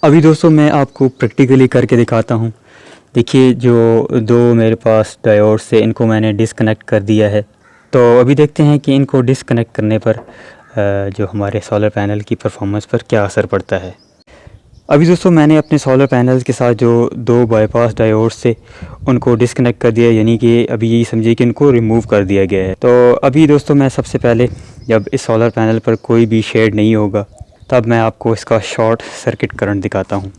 अभी दोस्तों मैं आपको प्रैक्टिकली करके दिखाता हूँ। देखिए जो दो मेरे पास डायोड से इनको मैंने डिस्कनेक्ट कर दिया है। तो अभी देखते हैं कि इनको डिस्कनेक्ट करने पर जो हमारे सोलर पैनल की परफॉर्मेंस पर क्या असर पड़ता है। अभी दोस्तों मैंने अपने सोलर पैनल्स के साथ जो दो बाईपास डायोड्स से उनको डिस्कनेक्ट कर दिया, यानी कि अभी यही समझिए कि इनको रिमूव कर दिया गया है। तो अभी दोस्तों मैं सबसे पहले जब इस सोलर पैनल पर कोई भी शेड नहीं होगा तब मैं आपको इसका शॉर्ट सर्किट करंट दिखाता हूँ।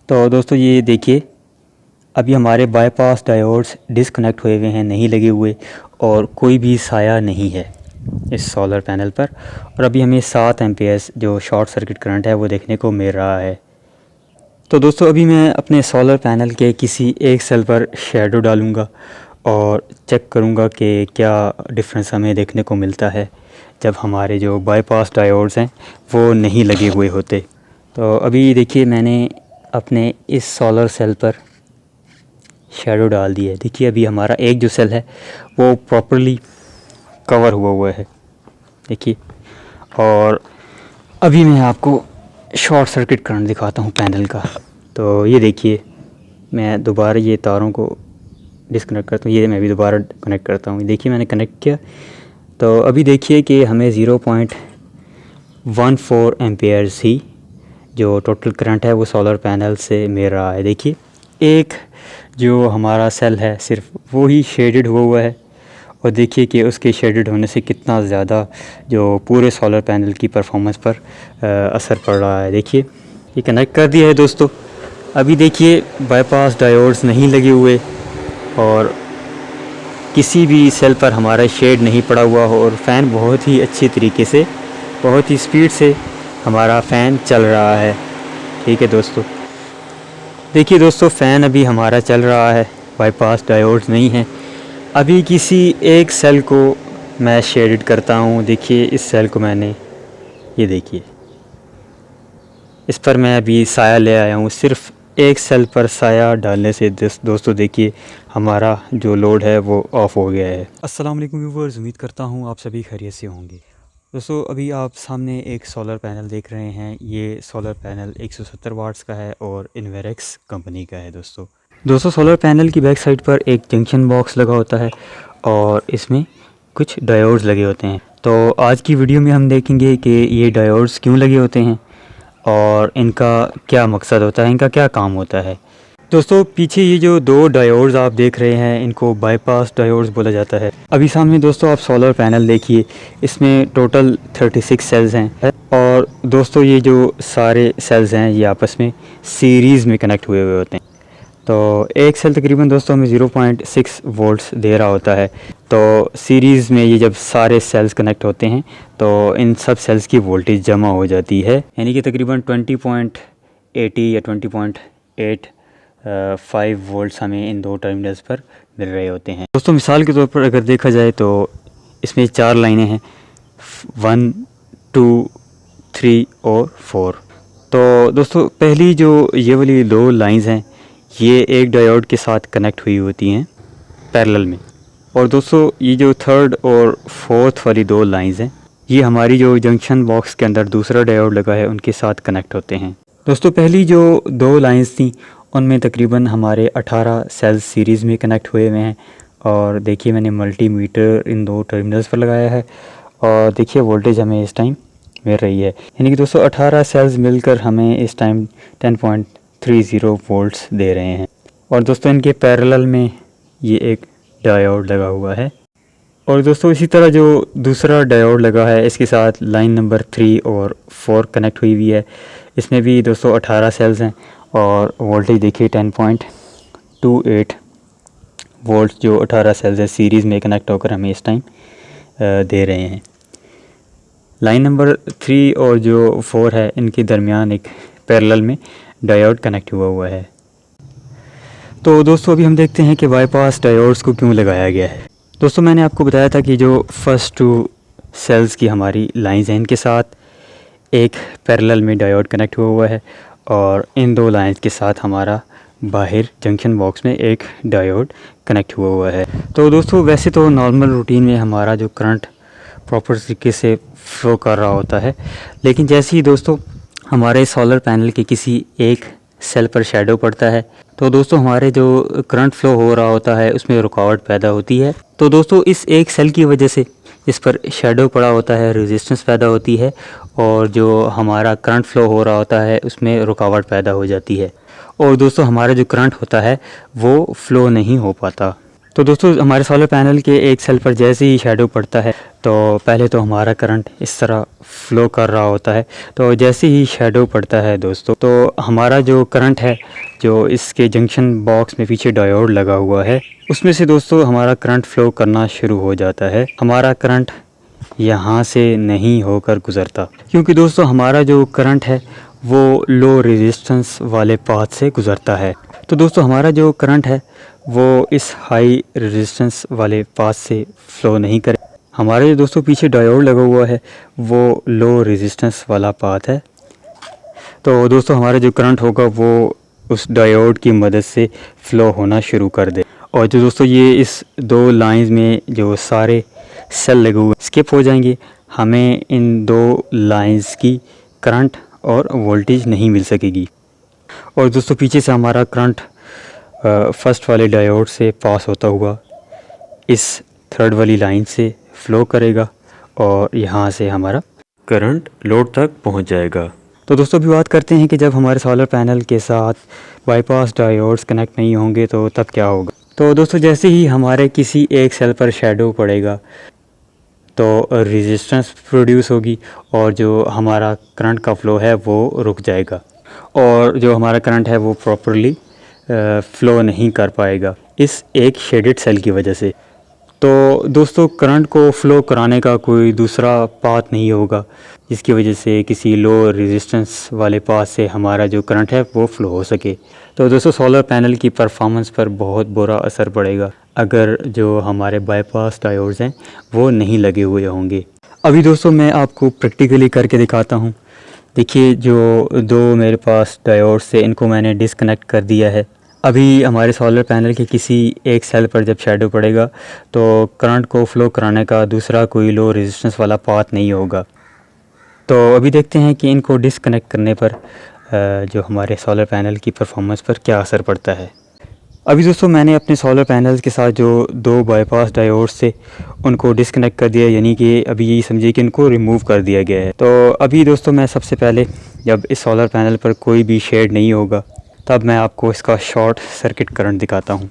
तो दोस्तों ये देखिए, अभी हमारे बाईपास डायोड्स डिस्कनेक्ट हुए हुए हैं, नहीं लगे हुए, और कोई भी साया नहीं है इस सोलर पैनल पर। और अभी हमें 7 एम्पेयर्स जो शॉर्ट सर्किट करंट है वो देखने को मिल रहा है। तो दोस्तों अभी मैं अपने सोलर पैनल के किसी एक सेल पर शैडो डालूँगा और चेक करूँगा कि क्या डिफरेंस हमें देखने को मिलता है जब हमारे जो बाईपास डायोड्स हैं वो नहीं लगे हुए होते। तो अभी देखिए मैंने अपने इस सोलर सेल पर शैडो डाल दी है। देखिए अभी हमारा एक जो सेल है वो प्रॉपर्ली कवर हुआ है, देखिए। और अभी मैं आपको शॉर्ट सर्किट करंट दिखाता हूँ पैनल का। तो ये देखिए, मैं दोबारा ये तारों को डिस्कनेक्ट करता हूँ, ये मैं भी दोबारा कनेक्ट करता हूँ। देखिए मैंने कनेक्ट किया, तो अभी देखिए कि हमें 0.14 एम्पेयर्स ही जो टोटल करंट है वो सोलर पैनल से मिल रहा है। देखिए एक जो हमारा सेल है सिर्फ वो ही शेडेड हुआ है, और देखिए कि उसके शेडेड होने से कितना ज़्यादा जो पूरे सोलर पैनल की परफॉर्मेंस पर असर पड़ रहा है। देखिए ये कनेक्ट कर दिया है दोस्तों। अभी देखिए बाईपास डायोड्स नहीं लगे हुए और किसी भी सेल पर हमारा शेड नहीं पड़ा हुआ हो, और फ़ैन बहुत ही अच्छी तरीके से, बहुत ही स्पीड से हमारा फ़ैन चल रहा है। ठीक है दोस्तों, देखिए दोस्तों फ़ैन अभी हमारा चल रहा है, बाईपास डायोड्स नहीं है। अभी किसी एक सेल को मैं शेडेड करता हूँ। देखिए इस सेल को मैंने, ये देखिए इस पर मैं अभी साया ले आया हूँ। सिर्फ एक सेल पर साया डालने से दोस्तों देखिए हमारा जो लोड है वो ऑफ़ हो गया है। अस्सलाम वालेकुम व्यूअर्स, उम्मीद करता हूँ आप सभी खैरियत से होंगे। दोस्तों अभी आप सामने एक सोलर पैनल देख रहे हैं। ये सोलर पैनल 170 वाट्स का है और इन्वेरेक्स कंपनी का है। दोस्तों सोलर पैनल की बैक साइड पर एक जंक्शन बॉक्स लगा होता है और इसमें कुछ डायोड्स लगे होते हैं। तो आज की वीडियो में हम देखेंगे कि ये डायोड्स क्यों लगे होते हैं और इनका क्या मकसद होता है, इनका क्या काम होता है। दोस्तों पीछे ये जो दो डायोड्स आप देख रहे हैं इनको बाईपास डायोड्स बोला जाता है। अभी सामने दोस्तों आप सोलर पैनल देखिए, इसमें टोटल 36 सेल्स हैं, और दोस्तों ये जो सारे सेल्स हैं ये आपस में सीरीज़ में कनेक्ट हुए होते हैं। तो एक सेल तकरीबन दोस्तों हमें 0.6 वोल्ट्स दे रहा होता है। तो सीरीज़ में ये जब सारे सेल्स कनेक्ट होते हैं तो इन सब सेल्स की वोल्टेज जमा हो जाती है, यानी कि तकरीबन 20.80 या 20.85 वोल्ट्स हमें इन दो टर्मिनल्स पर मिल रहे होते हैं। दोस्तों मिसाल के तौर पर अगर देखा जाए तो इसमें 4 लाइनें हैं, 1, 2, 3 और 4। तो दोस्तों पहली जो ये वाली 2 लाइंस हैं ये एक डायोड के साथ कनेक्ट हुई होती हैं पैरेलल में, और दोस्तों ये जो थर्ड और फोर्थ वाली 2 लाइंस हैं ये हमारी जो जंक्शन बॉक्स के अंदर दूसरा डायोड लगा है उनके साथ कनेक्ट होते हैं। दोस्तों पहली जो 2 लाइंस थी उनमें तकरीबन हमारे 18 सेल्स सीरीज़ में कनेक्ट हुए हुए हैं, और देखिए मैंने मल्टीमीटर इन 2 टर्मिनल्स पर लगाया है, और देखिए वोल्टेज हमें इस टाइम मिल रही है, यानी कि दोस्तों 18 सेल्स मिलकर हमें इस टाइम 10.30 वोल्ट्स दे रहे हैं। और दोस्तों इनके पैरेलल में ये एक डायोड लगा हुआ है, और दोस्तों इसी तरह जो दूसरा डायोड लगा है इसके साथ लाइन नंबर 3 और 4 कनेक्ट हुई हुई है। इसमें भी दोस्तों 18 सेल्स हैं, और वोल्टेज देखिए 10.28 वोल्ट जो 18 सेल्स है सीरीज़ में कनेक्ट होकर हमें इस टाइम दे रहे हैं। लाइन नंबर 3 और जो 4 है इनके दरमियान एक पैरेलल में डायोड कनेक्ट हुआ है। तो दोस्तों अभी हम देखते हैं कि बाईपास डायोड्स को क्यों लगाया गया है। दोस्तों मैंने आपको बताया था कि जो फर्स्ट 2 सेल्स की हमारी लाइंस हैं इनके साथ एक पैरेलल में डायोड कनेक्ट हुआ है, और इन 2 लाइंस के साथ हमारा बाहर जंक्शन बॉक्स में एक डायोड कनेक्ट हुआ है। तो दोस्तों वैसे तो नॉर्मल रूटीन में हमारा जो करंट प्रॉपर तरीके से फ्लो कर रहा होता है। लेकिन जैसे ही दोस्तों हमारे सोलर पैनल के किसी एक सेल पर शेडो पड़ता है तो दोस्तों हमारे जो करंट फ्लो हो रहा होता है उसमें रुकावट पैदा होती है। तो दोस्तों इस एक सेल की वजह से इस पर शेडो पड़ा होता है, रेजिस्टेंस पैदा होती है और जो हमारा करंट फ्लो हो रहा होता है उसमें रुकावट पैदा हो जाती है और दोस्तों हमारा जो करंट होता है वो फ्लो नहीं हो पाता। तो दोस्तों हमारे सोलर पैनल के एक सेल पर जैसे ही शेडो पड़ता है तो पहले तो हमारा करंट इस तरह फ्लो कर रहा होता है। तो जैसे ही शेडो पड़ता है दोस्तों तो हमारा जो करंट है, जो इसके जंक्शन बॉक्स में पीछे डायोड लगा हुआ है, उसमें से दोस्तों हमारा करंट फ्लो करना शुरू हो जाता है। हमारा करंट यहाँ से नहीं होकर गुज़रता क्योंकि दोस्तों हमारा जो करंट है वो लो रेजिस्टेंस वाले पाथ से गुज़रता है। तो दोस्तों हमारा जो करंट है वो इस हाई रेजिस्टेंस वाले पाथ से फ़्लो नहीं करे। हमारे दोस्तों पीछे डायोड लगा हुआ है वो लो रेजिस्टेंस वाला पाथ है। तो दोस्तों हमारा जो करंट होगा वो उस डायोड की मदद से फ़्लो होना शुरू कर दे और जो दोस्तों ये इस दो लाइंस में जो सारे सेल लगे हुए स्किप हो जाएंगे। हमें इन दो लाइंस की करंट और वोल्टेज नहीं मिल सकेगी और दोस्तों पीछे से हमारा करंट फर्स्ट वाले डायोड से पास होता हुआ इस थर्ड वाली लाइन से फ़्लो करेगा और यहाँ से हमारा करंट लोड तक पहुँच जाएगा। तो दोस्तों अभी बात करते हैं कि जब हमारे सोलर पैनल के साथ बाईपास डायोड्स कनेक्ट नहीं होंगे तो तब क्या होगा। तो दोस्तों जैसे ही हमारे किसी एक सेल पर शेडो पड़ेगा तो रेजिस्टेंस प्रोड्यूस होगी और जो हमारा करंट का फ़्लो है वो रुक जाएगा और जो हमारा करंट है वो प्रॉपरली फ़्लो नहीं कर पाएगा इस एक शेडेड सेल की वजह से। तो दोस्तों करंट को फ़्लो कराने का कोई दूसरा पाथ नहीं होगा जिसकी वजह से किसी लो रेजिस्टेंस वाले पाथ से हमारा जो करंट है वो फ़्लो हो सके। तो दोस्तों सोलर पैनल की परफॉर्मेंस पर बहुत बुरा असर पड़ेगा अगर जो हमारे बाईपास डायोड्स हैं वो नहीं लगे हुए होंगे। अभी दोस्तों मैं आपको प्रैक्टिकली करके दिखाता हूँ। देखिए जो दो मेरे पास डायोड्स से इनको मैंने डिसकनेक्ट कर दिया है। अभी हमारे सोलर पैनल के किसी एक सेल पर जब शेडो पड़ेगा तो करंट को फ़्लो कराने का दूसरा कोई लो रेजिस्टेंस वाला पाथ नहीं होगा। तो अभी देखते हैं कि इनको डिसकनेक्ट करने पर जो हमारे सोलर पैनल की परफॉर्मेंस पर क्या असर पड़ता है। अभी दोस्तों मैंने अपने सोलर पैनल के साथ जो दो बाईपास डायोड्स थे उनको डिसकनेक्ट कर दिया, यानी कि अभी यही समझिए कि इनको रिमूव कर दिया गया है। तो अभी दोस्तों मैं सबसे पहले जब इस सोलर पैनल पर कोई भी शेड नहीं होगा तब मैं आपको इसका शॉर्ट सर्किट करंट दिखाता हूँ।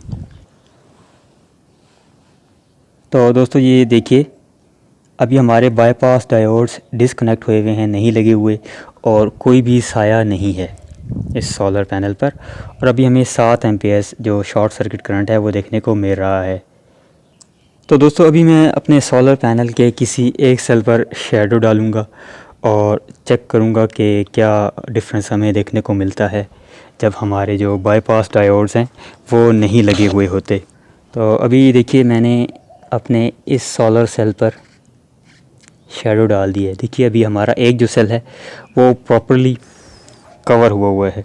तो दोस्तों ये देखिए अभी हमारे बाईपास डायोड्स डिसकनेक्ट हुए हैं, नहीं लगे हुए और कोई भी साया नहीं है इस सोलर पैनल पर और अभी हमें 7 एम्पियर्स जो शॉर्ट सर्किट करंट है वो देखने को मिल रहा है। तो दोस्तों अभी मैं अपने सोलर पैनल के किसी एक सेल पर शेडो डालूँगा और चेक करूँगा कि क्या डिफरेंस हमें देखने को मिलता है जब हमारे जो बाईपास डायोड्स हैं वो नहीं लगे हुए होते। तो अभी देखिए मैंने अपने इस सोलर सेल पर शेडो डाल दी है। देखिए अभी हमारा एक जो सेल है वो प्रॉपरली कवर हुआ है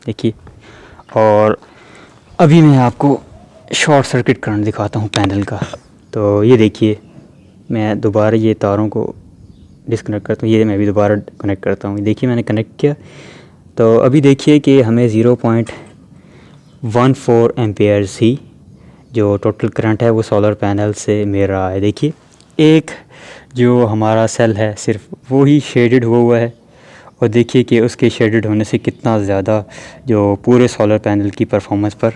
देखिए। और अभी मैं आपको शॉर्ट सर्किट करंट दिखाता हूँ पैनल का। तो ये देखिए मैं दोबारा ये तारों को डिस्कनेक्ट करता हूँ, ये मैं भी दोबारा कनेक्ट करता हूँ। देखिए मैंने कनेक्ट किया तो अभी देखिए कि हमें 0.14 एम्पियर्स ही जो टोटल करंट है वो सोलर पैनल से मिल रहा है। देखिए एक जो हमारा सेल है सिर्फ वो ही शेडेड हुआ है और देखिए कि उसके शेडेड होने से कितना ज़्यादा जो पूरे सोलर पैनल की परफॉर्मेंस पर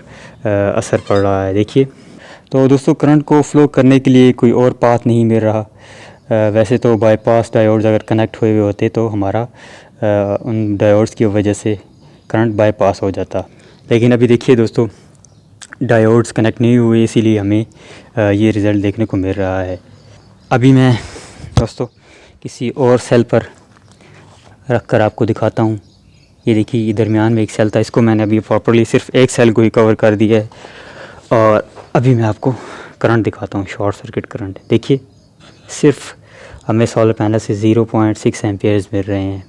असर पड़ रहा है। देखिए तो दोस्तों करंट को फ़्लो करने के लिए कोई और पाथ नहीं मिल रहा। वैसे तो बाईपास डायोड्स अगर कनेक्ट हुए होते तो हमारा उन डायोड्स की वजह से करंट बाईपास हो जाता, लेकिन अभी देखिए दोस्तों डायोड्स कनेक्ट नहीं हुए इसीलिए हमें ये रिज़ल्ट देखने को मिल रहा है। अभी मैं दोस्तों किसी और सेल पर रख कर आपको दिखाता हूँ। ये देखिए ये दरमियान में एक सेल था, इसको मैंने अभी प्रॉपरली सिर्फ एक सेल को ही कवर कर दिया है और अभी मैं आपको करंट दिखाता हूँ, शॉर्ट सर्किट करंट। देखिए सिर्फ हमें सोलर पैनल से 0.6 एम्पियर्स मिल रहे हैं।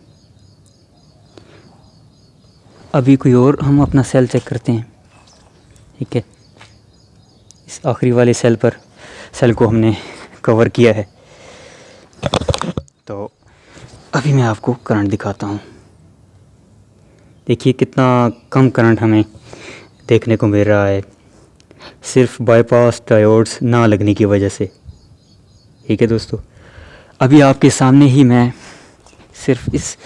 अभी कोई और हम अपना सेल चेक करते हैं। ठीक है, इस आखिरी वाले सेल को हमने कवर किया है तो अभी मैं आपको करंट दिखाता हूँ। देखिए कितना कम करंट हमें देखने को मिल रहा है, सिर्फ बाईपास डायोड्स ना लगने की वजह से। ठीक है दोस्तों, अभी आपके सामने ही मैं सिर्फ इस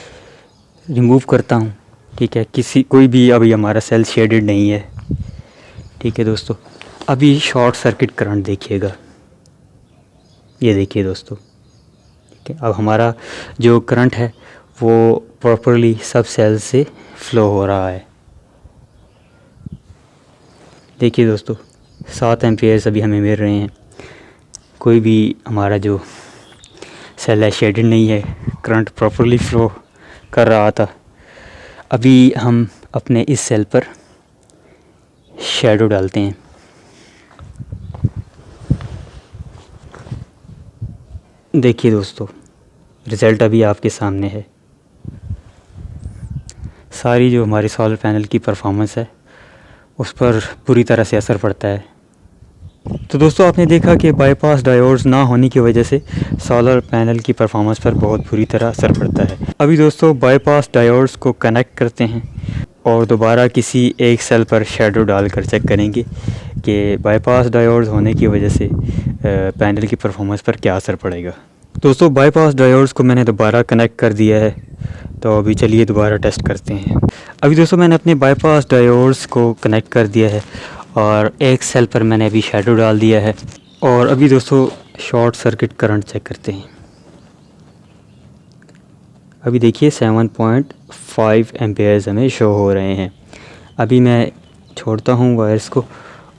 रिमूव करता हूँ। ठीक है, कोई भी अभी हमारा सेल शेडेड नहीं है। ठीक है दोस्तों, अभी शॉर्ट सर्किट करंट देखिएगा, ये देखिए दोस्तों। ठीक है, अब हमारा जो करंट है वो प्रॉपरली सब सेल से फ्लो हो रहा है। देखिए दोस्तों 7 एम्पियर्स अभी हमें मिल रहे हैं। कोई भी हमारा जो सेल है शेडेड नहीं है, करंट प्रॉपरली फ्लो कर रहा था। अभी हम अपने इस सेल पर शैडो डालते हैं। देखिए दोस्तों, रिज़ल्ट अभी आपके सामने है। सारी जो हमारी सोलर पैनल की परफॉर्मेंस है उस पर पूरी तरह से असर पड़ता है। तो दोस्तों आपने देखा कि बाईपास डायोड्स ना होने की वजह से सोलर पैनल की परफॉर्मेंस पर बहुत बुरी तरह असर पड़ता है। अभी दोस्तों बाईपास डायोड्स को कनेक्ट करते हैं और दोबारा किसी एक सेल पर शैडो डालकर चेक करेंगे कि बाईपास डायोड्स होने की वजह से पैनल की परफॉर्मेंस पर क्या असर पड़ेगा। दोस्तों बाईपास डायोड्स को मैंने दोबारा कनेक्ट कर दिया है, तो अभी चलिए दोबारा टेस्ट करते हैं। अभी दोस्तों मैंने अपने बाईपास डायोड्स को कनेक्ट कर दिया है और एक सेल पर मैंने अभी शैडो डाल दिया है। और अभी दोस्तों शॉर्ट सर्किट करंट चेक करते हैं। अभी देखिए 7.5 एम्पेयर्स हमें शो हो रहे हैं। अभी मैं छोड़ता हूँ वायर्स को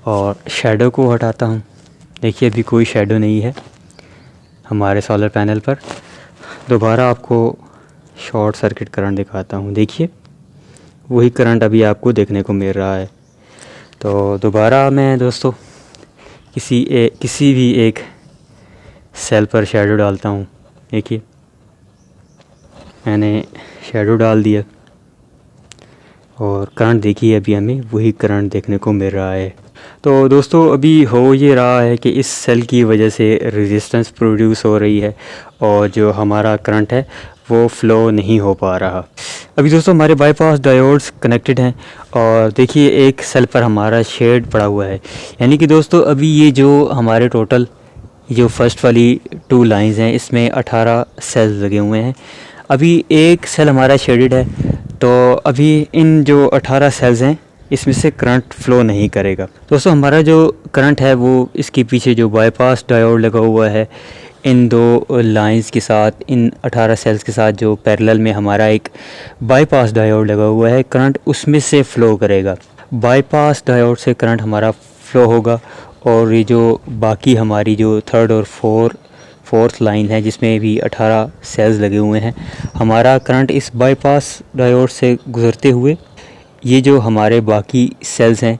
और शैडो को हटाता हूँ। देखिए अभी कोई शैडो नहीं है हमारे सोलर पैनल पर। दोबारा आपको शॉर्ट सर्किट करंट दिखाता हूँ। देखिए वही करंट अभी आपको देखने को मिल रहा है। तो दोबारा मैं दोस्तों किसी भी एक सेल पर शैडो डालता हूँ। देखिए मैंने शैडो डाल दिया और करंट देखिए अभी हमें वही करंट देखने को मिल रहा है। तो दोस्तों अभी हो ये रहा है कि इस सेल की वजह से रेजिस्टेंस प्रोड्यूस हो रही है और जो हमारा करंट है वो फ़्लो नहीं हो पा रहा। अभी दोस्तों हमारे बाईपास डायोड्स कनेक्टेड हैं और देखिए एक सेल पर हमारा शेड पड़ा हुआ है। यानी कि दोस्तों अभी ये जो हमारे टोटल जो फर्स्ट वाली 2 लाइंस हैं इसमें 18 सेल्स लगे हुए हैं। अभी एक सेल हमारा शेडेड है, तो अभी इन जो 18 सेल्स हैं इसमें से करंट फ़्लो नहीं करेगा। दोस्तों हमारा जो करंट है वो इसके पीछे जो बाईपास डायोड लगा हुआ है इन 2 लाइंस के साथ, इन 18 सेल्स के साथ जो पैरेलल में हमारा एक बाईपास डायोड लगा हुआ है, करंट उसमें से फ़्लो करेगा। बाईपास डायोड से करंट हमारा फ़्लो होगा और ये जो बाकी हमारी जो 3rd और 4th लाइन है जिसमें भी 18 सेल्स लगे हुए हैं, हमारा करंट इस बाईपास डायोड से गुज़रते हुए ये जो हमारे बाकी सेल्स हैं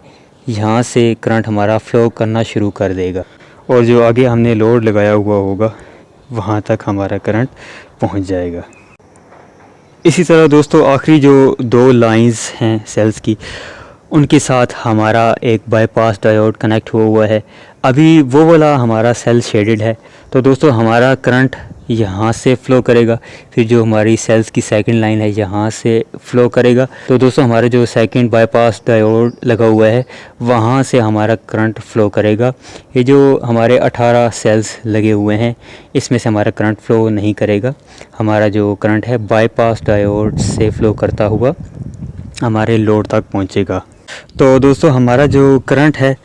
यहाँ से करंट हमारा फ़्लो करना शुरू कर देगा और जो आगे हमने लोड लगाया हुआ होगा वहाँ तक हमारा करंट पहुँच जाएगा। इसी तरह दोस्तों आखिरी जो 2 लाइंस हैं सेल्स की उनके साथ हमारा एक बाईपास डायोड कनेक्ट हुआ है। अभी वो वाला हमारा सेल शेडेड है, तो दोस्तों हमारा करंट यहाँ से फ़्लो करेगा, फिर जो हमारी सेल्स की सेकंड लाइन है यहाँ से फ़्लो करेगा। तो दोस्तों हमारा जो सेकंड बाईपास डायोड लगा हुआ है वहाँ से हमारा करंट फ़्लो करेगा। ये जो हमारे 18 सेल्स लगे हुए हैं इसमें से हमारा करंट फ़्लो नहीं करेगा। हमारा जो करंट है बाईपास डायोड से फ़्लो करता हुआ हमारे लोड तक पहुँचेगा। तो दोस्तों हमारा जो करंट है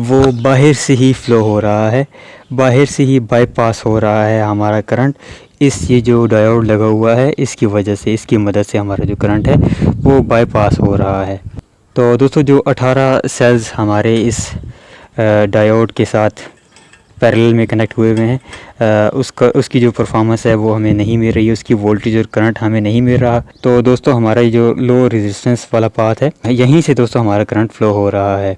वो बाहर से ही फ़्लो हो रहा है, बाहर से ही बाईपास हो रहा है हमारा करंट। ये जो डायोड लगा हुआ है इसकी वजह से, इसकी मदद से हमारा जो करंट है वो बाईपास हो रहा है। तो दोस्तों जो 18 सेल्स हमारे इस डायोड के साथ पैरेलल में कनेक्ट हुए हुए हैं उसकी जो परफॉर्मेंस है वो हमें नहीं मिल रही है, उसकी वोल्टेज और करंट हमें नहीं मिल रहा। तो दोस्तों हमारा ये जो लो रेजिस्टेंस वाला पाथ है यहीं से दोस्तों हमारा करंट फ़्लो हो रहा है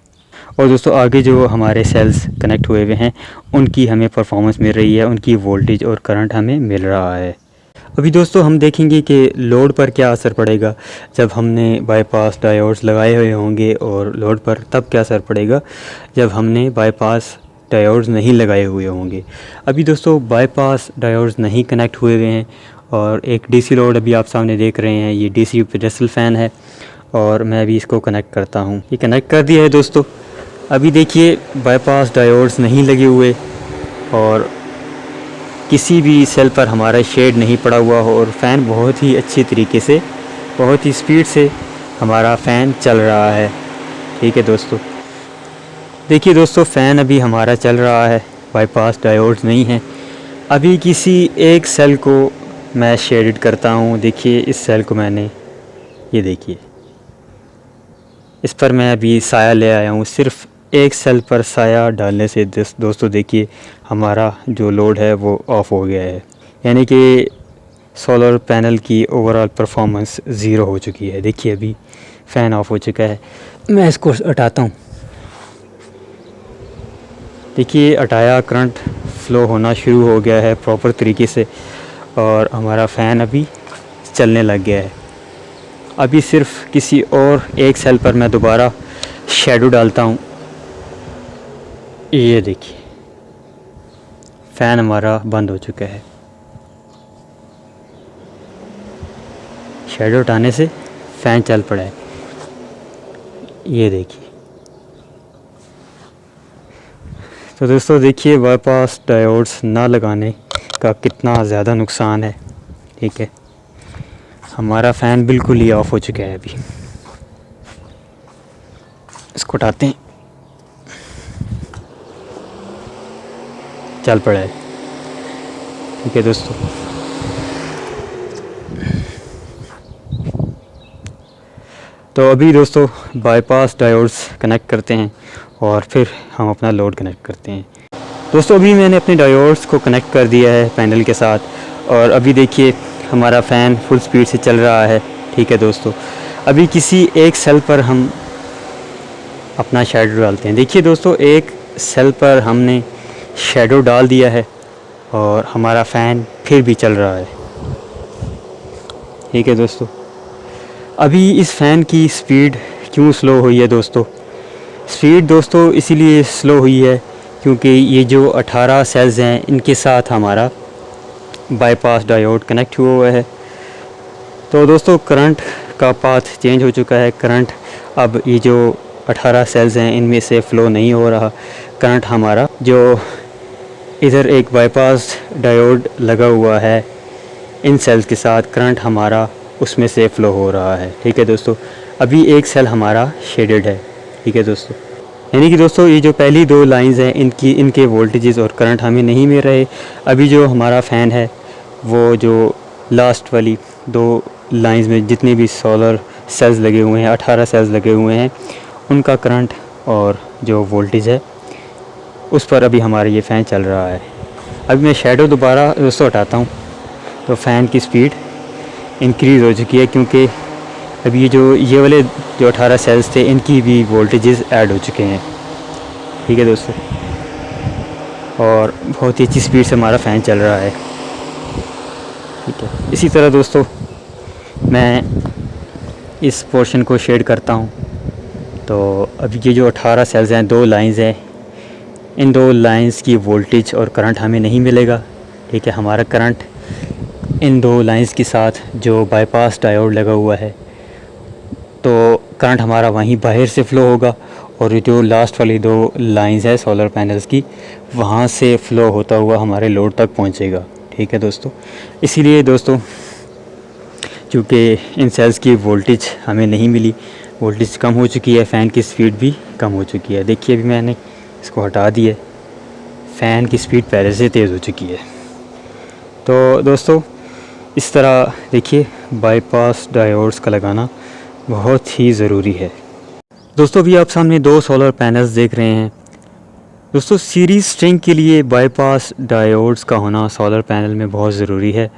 और दोस्तों आगे जो हमारे सेल्स कनेक्ट हुए हुए हैं उनकी हमें परफॉर्मेंस मिल रही है, उनकी वोल्टेज और करंट हमें मिल रहा है। अभी दोस्तों हम देखेंगे कि लोड पर क्या असर पड़ेगा जब हमने बाईपास डायोड्स लगाए हुए होंगे और लोड पर तब क्या असर पड़ेगा जब हमने बाईपास डायोड्स नहीं लगाए हुए होंगे। अभी दोस्तों बाईपास डायोड्स नहीं कनेक्ट हुए हुए हैं और एक डीसी लोड अभी आप सामने देख रहे हैं, ये डीसी पेडस्टल फ़ैन है और मैं अभी इसको कनेक्ट करता हूँ। ये कनेक्ट कर दिया है दोस्तों। अभी देखिए बाईपास डायोड्स नहीं लगे हुए और किसी भी सेल पर हमारा शेड नहीं पड़ा हुआ हो और फ़ैन बहुत ही अच्छी तरीके से, बहुत ही स्पीड से हमारा फ़ैन चल रहा है। ठीक है दोस्तों, देखिए दोस्तों फ़ैन अभी हमारा चल रहा है, बाईपास डायोड्स नहीं है। अभी किसी एक सेल को मैं शेडेड करता हूँ। देखिए इस सेल को मैंने, ये देखिए इस पर मैं अभी साया ले आया हूँ। सिर्फ एक सेल पर साया डालने से दोस्तों देखिए हमारा जो लोड है वो ऑफ़ हो गया है, यानी कि सोलर पैनल की ओवरऑल परफॉर्मेंस ज़ीरो हो चुकी है। देखिए अभी फ़ैन ऑफ हो चुका है। मैं इसको हटाता हूँ। देखिए हटाया, करंट फ़्लो होना शुरू हो गया है प्रॉपर तरीके से और हमारा फ़ैन अभी चलने लग गया है। अभी सिर्फ किसी और एक सेल पर मैं दोबारा शैडो डालता हूँ। ये देखिए फ़ैन हमारा बंद हो चुका है। शैडो हटाने से फ़ैन चल पड़ा है। ये देखिए, तो दोस्तों देखिए बाईपास डायोड्स ना लगाने का कितना ज़्यादा नुकसान है। ठीक है, हमारा फ़ैन बिल्कुल ही ऑफ़ हो चुका है। अभी इसको उठाते हैं, चल पड़ा है। ठीक है दोस्तों, तो अभी दोस्तों बाईपास डायोड्स कनेक्ट करते हैं और फिर हम अपना लोड कनेक्ट करते हैं। दोस्तों अभी मैंने अपने डायोड्स को कनेक्ट कर दिया है पैनल के साथ और अभी देखिए हमारा फ़ैन फुल स्पीड से चल रहा है। ठीक है दोस्तों, अभी किसी एक सेल पर हम अपना शैडो डालते हैं। देखिए दोस्तों एक सेल पर हमने शैडो डाल दिया है और हमारा फ़ैन फिर भी चल रहा है। ठीक है दोस्तों, अभी इस फ़ैन की स्पीड क्यों स्लो हुई है दोस्तों? स्पीड दोस्तों इसीलिए स्लो हुई है क्योंकि ये जो 18 सेल्स हैं इनके साथ हमारा बाईपास डायोड कनेक्ट हुआ है। तो दोस्तों करंट का पाथ चेंज हो चुका है। करंट अब ये जो 18 सेल्स हैं इनमें से फ़्लो नहीं हो रहा। करंट हमारा जो इधर एक बाईपास डायोड लगा हुआ है इन सेल्स के साथ, करंट हमारा उसमें से फ़्लो हो रहा है। ठीक है दोस्तों, अभी एक सेल हमारा शेडेड है। ठीक है दोस्तों, यानी कि दोस्तों ये जो पहली दो लाइंस हैं इनके वोल्टेजेस और करंट हमें नहीं मिल रहे। अभी जो हमारा फ़ैन है वो जो लास्ट वाली दो लाइंस में जितने भी सोलर सेल्स लगे हुए हैं, 18 सेल्स लगे हुए हैं, उनका करंट और जो वोल्टेज है उस पर अभी हमारा ये फ़ैन चल रहा है। अभी मैं शैडो दोबारा दोस्तों हटाता हूँ तो फ़ैन की स्पीड इंक्रीज़ हो चुकी है क्योंकि अभी ये वाले जो 18 सेल्स थे इनकी भी वोल्टेजेस ऐड हो चुके हैं। ठीक है दोस्तों, और बहुत ही अच्छी स्पीड से हमारा फ़ैन चल रहा है। ठीक है, इसी तरह दोस्तों मैं इस पोर्शन को शेड करता हूँ। तो अभी ये जो 18 सेल्स हैं, दो लाइंस हैं, इन दो लाइंस की वोल्टेज और करंट हमें नहीं मिलेगा। ठीक है, हमारा करंट इन दो लाइंस के साथ जो बाईपास डायोड लगा हुआ है तो करंट हमारा वहीं बाहर से फ़्लो होगा और जो लास्ट वाली दो लाइंस है सोलर पैनल्स की, वहाँ से फ़्लो होता हुआ हमारे लोड तक पहुँचेगा। ठीक है दोस्तों, इसीलिए दोस्तों चूँकि इन सेल्स की वोल्टेज हमें नहीं मिली, वोल्टेज कम हो चुकी है, फ़ैन की स्पीड भी कम हो चुकी है। देखिए अभी मैंने इसको हटा दिया, फ़ैन की स्पीड पहले से तेज़ हो चुकी है। तो दोस्तों इस तरह देखिए बाईपास डायोड्स का लगाना बहुत ही ज़रूरी है। दोस्तों अभी आप सामने दो सोलर पैनल्स देख रहे हैं। दोस्तों सीरीज़ स्ट्रिंग के लिए बाईपास डायोड्स का होना सोलर पैनल में बहुत ज़रूरी है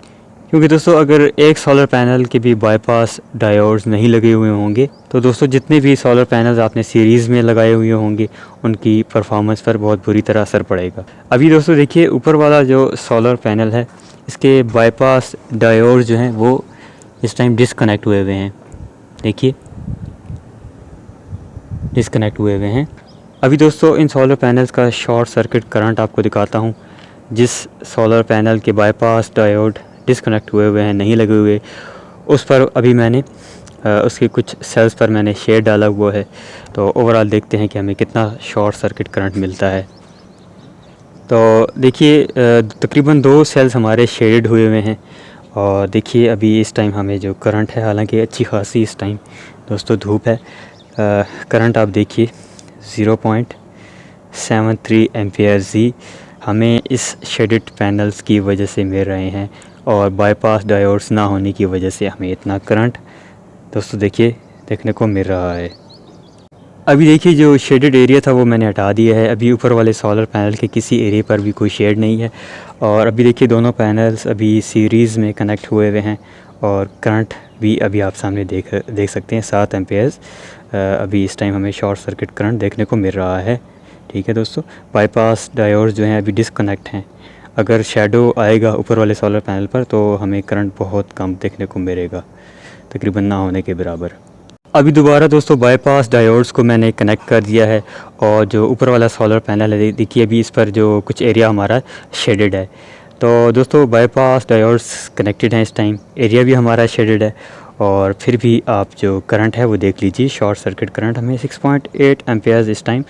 क्योंकि दोस्तों अगर एक सोलर पैनल के भी बाईपास डायोड्स नहीं लगे हुए होंगे तो दोस्तों जितने भी सोलर पैनल्स आपने सीरीज़ में लगाए हुए होंगे उनकी परफॉर्मेंस पर बहुत बुरी तरह असर पड़ेगा। अभी दोस्तों देखिए ऊपर वाला जो सोलर पैनल है इसके बाईपास डायोड्स जो हैं वो इस टाइम डिसकनेक्ट हुए हैं। देखिए डिसकनेक्ट हुए हैं। अभी दोस्तों इन सोलर पैनल्स का शॉर्ट सर्किट करंट आपको दिखाता हूँ। जिस सोलर पैनल के बाईपास डायोड डिस्कनेक्ट हुए हैं, नहीं लगे हुए, उस पर अभी मैंने उसके कुछ सेल्स पर मैंने शेड डाला हुआ है। तो ओवरऑल देखते हैं कि हमें कितना शॉर्ट सर्किट करंट मिलता है। तो देखिए तकरीबन 2 सेल्स हमारे शेडेड हुए हैं और देखिए अभी इस टाइम हमें जो करंट है, हालांकि अच्छी खासी इस टाइम दोस्तों धूप है, करंट आप देखिए 0.73 एम्पियर जी हमें इस शेडेड पैनल्स की वजह से मिल रहे हैं और बाईपास डायोड्स ना होने की वजह से हमें इतना करंट दोस्तों देखिए देखने को मिल रहा है। अभी देखिए जो शेडेड एरिया था वो मैंने हटा दिया है। अभी ऊपर वाले सोलर पैनल के किसी एरिया पर भी कोई शेड नहीं है और अभी देखिए दोनों पैनल्स अभी सीरीज़ में कनेक्ट हुए हैं और करंट भी अभी आप सामने देख सकते हैं 7 एम्पेयर्स अभी इस टाइम हमें शॉर्ट सर्किट करंट देखने को मिल रहा है। ठीक है दोस्तों, बाईपास डायोड्स जो हैं अभी डिसकनेक्ट हैं। अगर शेडो आएगा ऊपर वाले सोलर पैनल पर तो हमें करंट बहुत कम देखने को मिलेगा, तकरीबन ना होने के बराबर। अभी दोबारा दोस्तों बाईपास डायोड्स को मैंने कनेक्ट कर दिया है और जो ऊपर वाला सोलर पैनल है देखिए अभी इस पर जो कुछ एरिया हमारा शेडेड है। तो दोस्तों बाईपास डायोड्स कनेक्टेड हैं, इस टाइम एरिया भी हमारा शेडेड है और फिर भी आप जो करंट है वो देख लीजिए, शॉर्ट सर्किट करंट हमें 6.8 एम्पेयर्स इस टाइम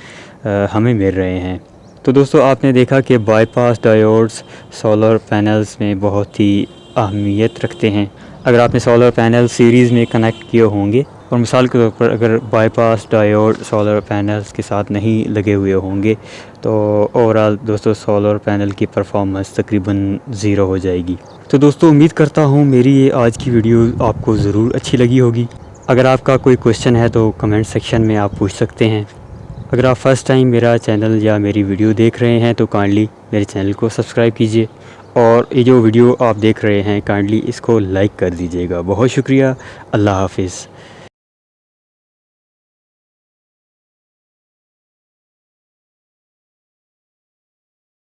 हमें मिल रहे हैं। तो दोस्तों आपने देखा कि बाईपास डायोड्स सोलर पैनल्स में बहुत ही अहमियत रखते हैं। अगर आपने सोलर पैनल सीरीज़ में कनेक्ट किए होंगे और मिसाल के तौर पर अगर बाईपास डायोड सोलर पैनल्स के साथ नहीं लगे हुए होंगे तो ओवरऑल दोस्तों सोलर पैनल की परफॉर्मेंस तकरीबन ज़ीरो हो जाएगी। तो दोस्तों उम्मीद करता हूँ मेरी ये आज की वीडियो आपको ज़रूर अच्छी लगी होगी। अगर आपका कोई क्वेश्चन है तो कमेंट सेक्शन में आप पूछ सकते हैं। अगर आप फ़र्स्ट टाइम मेरा चैनल या मेरी वीडियो देख रहे हैं तो काइंडली मेरे चैनल को सब्सक्राइब कीजिए और ये जो वीडियो आप देख रहे हैं काइंडली इसको लाइक कर दीजिएगा। बहुत शुक्रिया। अल्लाह हाफिज़।